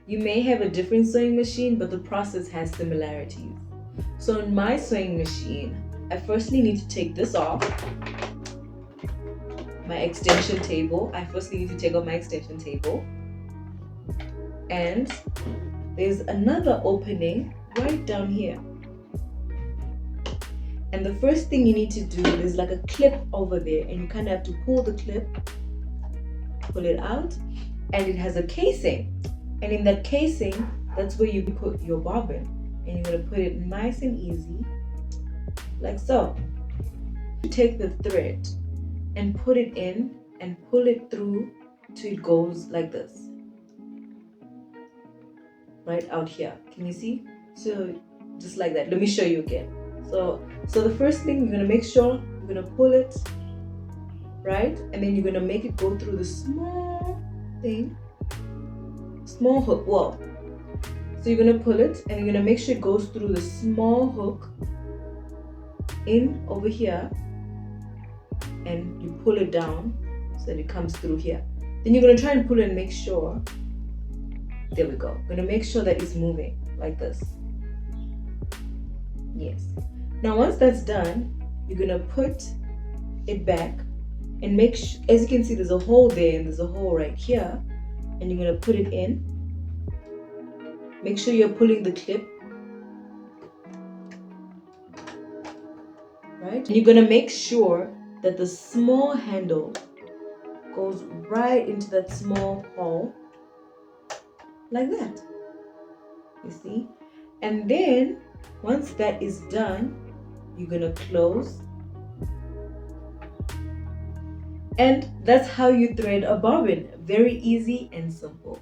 You may have a different sewing machine, but the process has similarities. So in my sewing machine, I firstly need to take this off, my extension table. I firstly need to take off my extension table. And there's another opening right down here. And the first thing you need to do, there's like a clip over there, and you kind of have to pull the clip, pull it out, and it has a casing. And in that casing, that's where you put your bobbin. And you're going to put it nice and easy, like so. You take the thread and put it in and pull it through till it goes like this. Right out here. Can you see? So just like that. Let me show you again. So the first thing, you're going to make sure you're going to pull it, right? And then you're going to make it go through the small thing. Small hook. Whoa. So you're going to pull it and you're going to make sure it goes through the small hook in over here, and you pull it down so that it comes through here. Then you're going to try and pull it and make sure, there we go. You're going to make sure that it's moving like this. Yes. Now once that's done, you're going to put it back and make sure, as you can see, there's a hole there and there's a hole right here, and you're going to put it in. Make sure you're pulling the clip, right? And you're going to make sure that the small handle goes right into that small hole, like that. You see? And then once that is done, you're going to close. And that's how you thread a bobbin. Very easy and simple.